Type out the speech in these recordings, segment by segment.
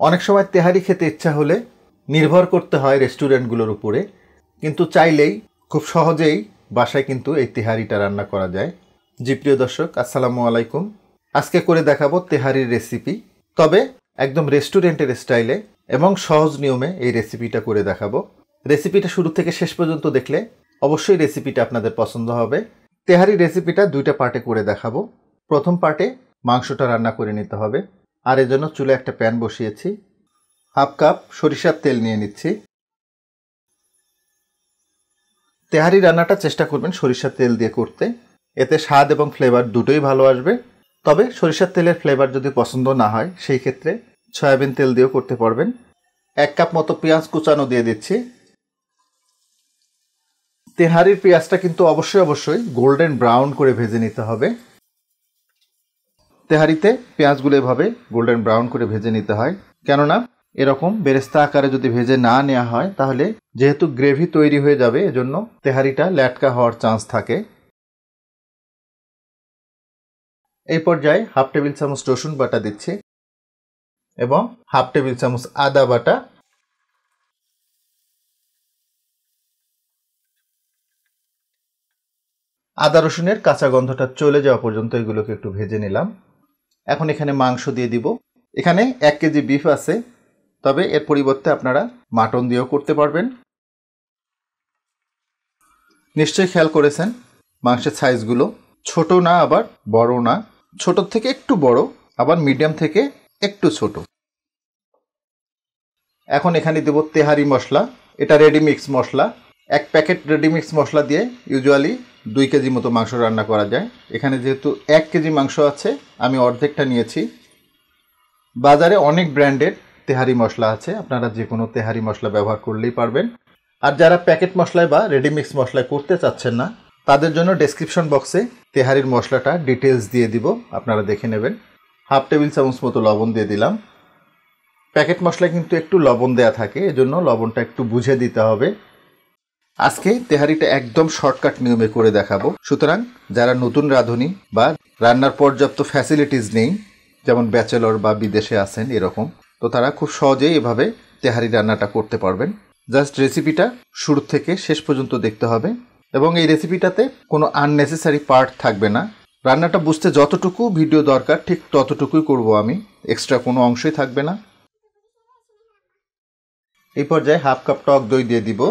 অনেক সময় তেহারি খেতে ইচ্ছা হলে নির্ভর করতে হয় রেস্টুরেন্টগুলোর উপরে, কিন্তু চাইলেই খুব সহজেই বাসায় কিন্তু এই তেহারিটা রান্না করা যায়। জি প্রিয় দর্শক, আসসালামু আলাইকুম। আজকে করে দেখাবো তেহারির রেসিপি, তবে একদম রেস্টুরেন্টের স্টাইলে এবং সহজ নিয়মে এই রেসিপিটা করে দেখাবো। রেসিপিটা শুরু থেকে শেষ পর্যন্ত দেখলে অবশ্যই রেসিপিটা আপনাদের পছন্দ হবে। তেহারি রেসিপিটা দুইটা পার্টে করে দেখাবো। প্রথম পার্টে মাংসটা রান্না করে নিতে হবে, আর এজন্য চুলে একটা প্যান বসিয়েছি। হাফ কাপ সরিষার তেল নিয়ে নিচ্ছি। তেহারি রান্নাটা চেষ্টা করবেন সরিষার তেল দিয়ে করতে, এতে স্বাদ এবং ফ্লেভার দুটোই ভালো আসবে। তবে সরিষার তেলের ফ্লেভার যদি পছন্দ না হয় সেই ক্ষেত্রে সয়াবিন তেল দিয়েও করতে পারবেন। 1 কাপ মতো পেঁয়াজ কুচানো দিয়ে দিচ্ছি। তেহারির পেঁয়াজটা কিন্তু অবশ্যই গোল্ডেন ব্রাউন করে ভেজে নিতে হবে। তেহারিতে পেঁয়াজগুলো এভাবে গোল্ডেন ব্রাউন করে ভেজে নিতে হয়, কেননা এরকম বেরেস্তা আকারে যদি ভেজে না নেওয়া হয় তাহলে যেহেতু গ্রেভি তৈরি হয়ে যাবে, এজন্য তেহারিটা ল্যাটকা হওয়ার চান্স থাকে। এই পর্যায়ে হাফ টেবিল চামচ রসুন বাটা দিচ্ছি এবং হাফ টেবিল চামচ আদা বাটা। আদা রসুনের কাঁচা গন্ধটা চলে যাওয়া পর্যন্ত এগুলোকে একটু ভেজে নিলাম। এখন এখানে মাংস দিয়ে দিব। এখানে 1 কেজি বিফ আছে, তবে এর পরিবর্তে আপনারা মাটন দিয়েও করতে পারবেন। নিশ্চয়ই খেয়াল করেছেন মাংসের সাইজগুলো ছোট না আবার বড় না, ছোট থেকে একটু বড়, আবার মিডিয়াম থেকে একটু ছোট। এখন এখানে দেব তেহারি মশলা। এটা রেডি মিক্স মশলা। 1 প্যাকেট রেডি মিক্স মশলা দিয়ে ইউজুয়ালি 2 কেজি মতো মাংস রান্না করা যায়। এখানে যেহেতু 1 কেজি মাংস আছে, আমি অর্ধেকটা নিয়েছি। বাজারে অনেক ব্র্যান্ডের তেহারি মশলা আছে, আপনারা যে কোনো তেহারি মশলা ব্যবহার করলেই পারবেন। আর যারা প্যাকেট মশলায় বা রেডি মিক্স মশলায় করতে চাচ্ছেন না, তাদের জন্য ডেসক্রিপশন বক্সে তেহারির মশলাটা ডিটেলস দিয়ে দিব, আপনারা দেখে নেবেন। হাফ টেবিল চামচ মতো লবণ দিয়ে দিলাম। প্যাকেট মশলায় কিন্তু একটু লবণ দেয়া থাকে, এজন্য লবণটা একটু বুঝে দিতে হবে। আজকে তেহারিটা একদম শর্টকাট নিয়মে করে দেখাবো, সুতরাং যারা নতুন রাঁধুনি বা রান্নার পর্যাপ্ত ফ্যাসিলিটিস নেই, যেমন ব্যাচেলর বা বিদেশে আছেন এরকম, তো তারা খুব সহজেই এভাবে তেহারি রান্নাটা করতে পারবেন। জাস্ট রেসিপিটা শুরু থেকে শেষ পর্যন্ত দেখতে হবে, এবং এই রেসিপিটাতে কোনো আননেসেসারি পার্ট থাকবে না। রান্নাটা বুঝতে যতটুকু ভিডিও দরকার ঠিক ততটুকুই করব আমি, এক্সট্রা কোনো অংশই থাকবে না। এই পর্যায়ে হাফ কাপ টক দই দিয়ে দিব।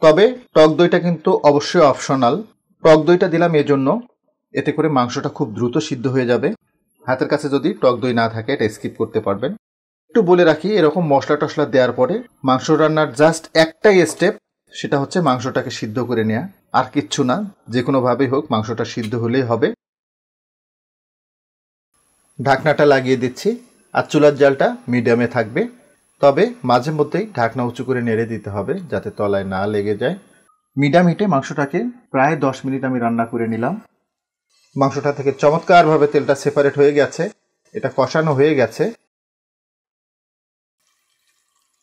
তবে টক দইটা কিন্তু অবশ্যই অপশনাল। টক দইটা দিলাম এজন্য, এতে করে মাংসটা খুব দ্রুত সিদ্ধ হয়ে যাবে। হাতের কাছে যদি টক দই না থাকে এটা স্কিপ করতে পারবেন। একটু বলে রাখি, এরকম মশলা টশলা দেওয়ার পরে মাংস রান্নার জাস্ট একটাই স্টেপ, সেটা হচ্ছে মাংসটাকে সিদ্ধ করে নেওয়া, আর কিচ্ছু না। যে কোনোভাবেই হোক মাংসটা সিদ্ধ হলেই হবে। ঢাকনাটা লাগিয়ে দিচ্ছি, আর চুলার জালটা মিডিয়ামে থাকবে। তবে মাঝে মধ্যেই ঢাকনা উঁচু করে নেড়ে দিতে হবে যাতে তলায় না লেগে যায়। মিডিয়াম হিটে মাংসটাকে প্রায় 10 মিনিট আমি রান্না করে নিলাম। মাংসটা থেকে চমৎকারভাবে তেলটা সেপারেট হয়ে গেছে, এটা কষানো হয়ে গেছে।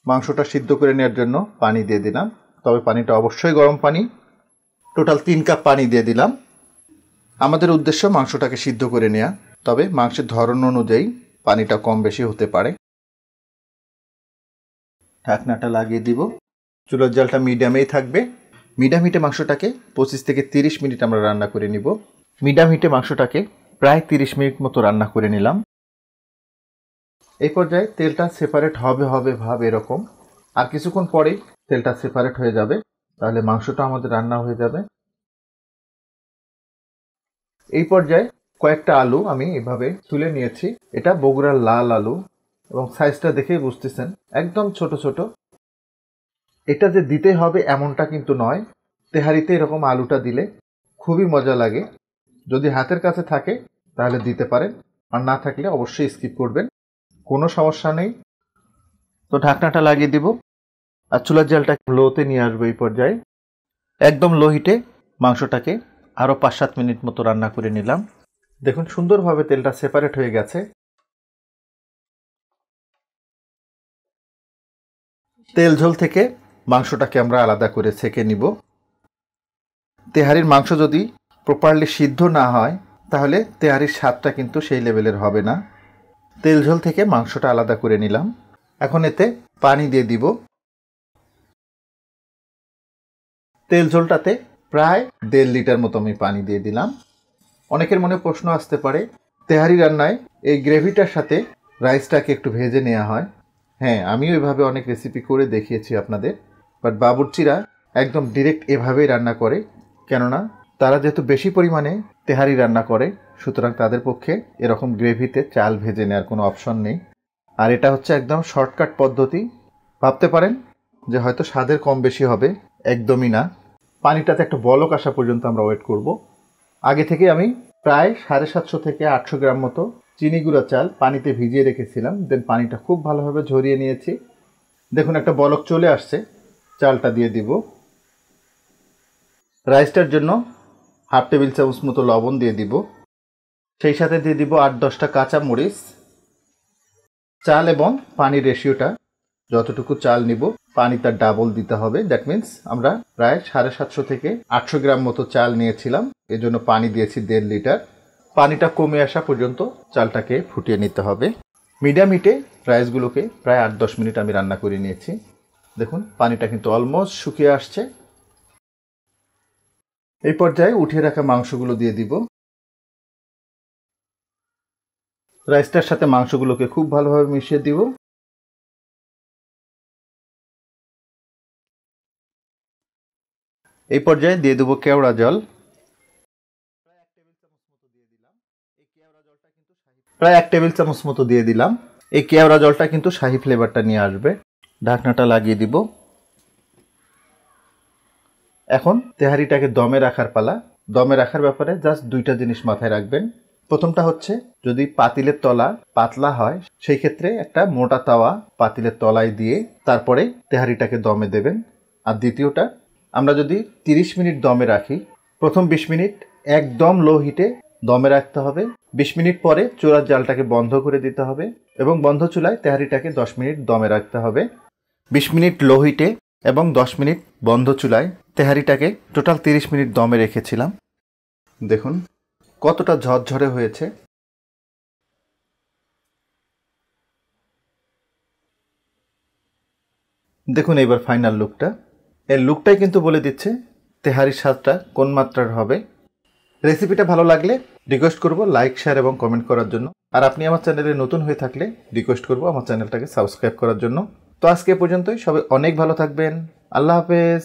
মাংসটা সিদ্ধ করে নেওয়ার জন্য পানি দিয়ে দিলাম, তবে পানিটা অবশ্যই গরম পানি। টোটাল 3 কাপ পানি দিয়ে দিলাম। আমাদের উদ্দেশ্য মাংসটাকে সিদ্ধ করে নেওয়া, তবে মাংসের ধরন অনুযায়ী পানিটা কম বেশি হতে পারে। ঢাকনাটা লাগিয়ে দিব। চুলার জালটা মিডিয়ামেই থাকবে। মিডিয়াম হিটে মাংসটাকে 25 থেকে 30 মিনিট আমরা রান্না করে নিব। মিডিয়াম হিটে মাংসটাকে প্রায় 30 মিনিট মতো রান্না করে নিলাম। এই পর্যায়ে তেলটা সেপারেট হবে ভাব এরকম, আর কিছুক্ষণ পরেই তেলটা সেপারেট হয়ে যাবে, তাহলে মাংসটা আমাদের রান্না হয়ে যাবে। এই পর্যায়ে কয়েকটা আলু আমি এভাবে তুলে নিয়েছি। এটা বগুড়ার লাল আলু, এবং সাইজটা দেখেই বুঝতেছেন একদম ছোট ছোট। এটা যে দিতে হবে এমনটা কিন্তু নয়, তেহারিতে এরকম আলুটা দিলে খুবই মজা লাগে। যদি হাতের কাছে থাকে তাহলে দিতে পারেন, আর না থাকলে অবশ্যই স্কিপ করবেন, কোনো সমস্যা নেই। তো ঢাকনাটা লাগিয়ে দিব, আর চুলার জালটা লোতে নিয়ে আসবো। এই পর্যায়ে একদম লো হিটে মাংসটাকে আরও 5-7 মিনিট মতো রান্না করে নিলাম। দেখুন সুন্দরভাবে তেলটা সেপারেট হয়ে গেছে। তেল ঝোল থেকে মাংসটাকে আমরা আলাদা করে ছেঁকে নিব। তেহারির মাংস যদি প্রপারলি সিদ্ধ না হয় তাহলে তেহারির স্বাদটা কিন্তু সেই লেভেলের হবে না। তেল ঝোল থেকে মাংসটা আলাদা করে নিলাম। এখন এতে পানি দিয়ে দিব। তেল ঝোলটাতে প্রায় 1.5 লিটার মতো আমি পানি দিয়ে দিলাম। অনেকের মনে প্রশ্ন আসতে পারে, তেহারি রান্নায় এই গ্রেভিটার সাথে রাইসটাকে একটু ভেজে নেওয়া হয়। হ্যাঁ, আমিও এভাবে অনেক রেসিপি করে দেখিয়েছি আপনাদের, বাট বাবুর্চিরা একদম ডিরেক্ট এভাবেই রান্না করে, কেননা তারা যেহেতু বেশি পরিমাণে তেহারি রান্না করে, সুতরাং তাদের পক্ষে এরকম গ্রেভিতে চাল ভেজে নেওয়ার কোনো অপশন নেই। আর এটা হচ্ছে একদম শর্টকাট পদ্ধতি। ভাবতে পারেন যে হয়তো স্বাদের কম বেশি হবে, একদমই না। পানিটাতে একটা বলক আসা পর্যন্ত আমরা ওয়েট করব। আগে থেকে আমি প্রায় 750 থেকে 800 গ্রাম মতো চিনি গুঁড়া চাল পানিতে ভিজিয়ে রেখেছিলাম, দেন পানিটা খুব ভালোভাবে ঝরিয়ে নিয়েছি। দেখুন একটা বলক চলে আসছে, চালটা দিয়ে দিব। রাইসটার জন্য 1/2 টেবিল চামচ মতো লবণ দিয়ে দিব, সেই সাথে দিয়ে দিব 8-10টা কাঁচা মরিচ। চাল এবং পানির রেশিওটা যতটুকু চাল নিব পানি তার ডাবল দিতে হবে। দ্যাট মিন্স আমরা প্রায় 750 থেকে 800 গ্রাম মতো চাল নিয়েছিলাম, এজন্য পানি দিয়েছি 1.5 লিটার। পানিটা কমে আসা পর্যন্ত চালটাকে ফুটিয়ে নিতে হবে। মিডিয়াম হিটে রাইসগুলোকে প্রায় 8-10 মিনিট আমি রান্না করে নিয়েছি। দেখুন পানিটা কিন্তু অলমোস্ট শুকিয়ে আসছে। এই পর্যায়ে উঠিয়ে রাখা মাংসগুলো দিয়ে দিব। রাইসটার সাথে মাংসগুলোকে খুব ভালোভাবে মিশিয়ে দিব। এই পর্যায়ে দিয়ে দেবো কেওড়া জল। প্রায় 1 টেবিল চামচ মতো দিয়ে দিলাম। এই কেওড়া জলটা কিন্তু শাহি ফ্লেভারটা নিয়ে আসবে। ঢাকনাটা লাগিয়ে দিব। এখন তেহারিটাকে দমে রাখার পালা। দমে রাখার ব্যাপারে জাস্ট 2টা জিনিস মাথায় রাখবেন। প্রথমটা হচ্ছে, যদি পাতিলের তলা পাতলা হয় সেই ক্ষেত্রে একটা মোটা তাওয়া পাতিলের তলায় দিয়ে তারপরে তেহারিটাকে দমে দেবেন। আর দ্বিতীয়টা, আমরা যদি 30 মিনিট দমে রাখি, প্রথম 20 মিনিট একদম লো হিটে দমে রাখতে হবে। 20 মিনিট পরে চুলার জালটাকে বন্ধ করে দিতে হবে এবং বন্ধ চুলায় তেহারিটাকে 10 মিনিট দমে রাখতে হবে। 20 মিনিট লো হিটে এবং 10 মিনিট বন্ধ চুলায় তেহারিটাকে টোটাল 30 মিনিট দমে রেখেছিলাম। দেখুন কতটা ঝরঝরে হয়েছে। দেখুন এবার ফাইনাল লুকটা। এর লুকটাই কিন্তু বলে দিচ্ছে তেহারির স্বাদটা কোন মাত্রার হবে। রেসিপিটা ভালো লাগলে রিকোয়েস্ট করব লাইক, শেয়ার এবং কমেন্ট করার জন্য। আর আপনি আমার চ্যানেলে নতুন হয়ে থাকলে রিকোয়েস্ট করব আমার চ্যানেলটাকে সাবস্ক্রাইব করার জন্য। তো আজকে পর্যন্তই, সবাই অনেক ভালো থাকবেন। আল্লাহ হাফেজ।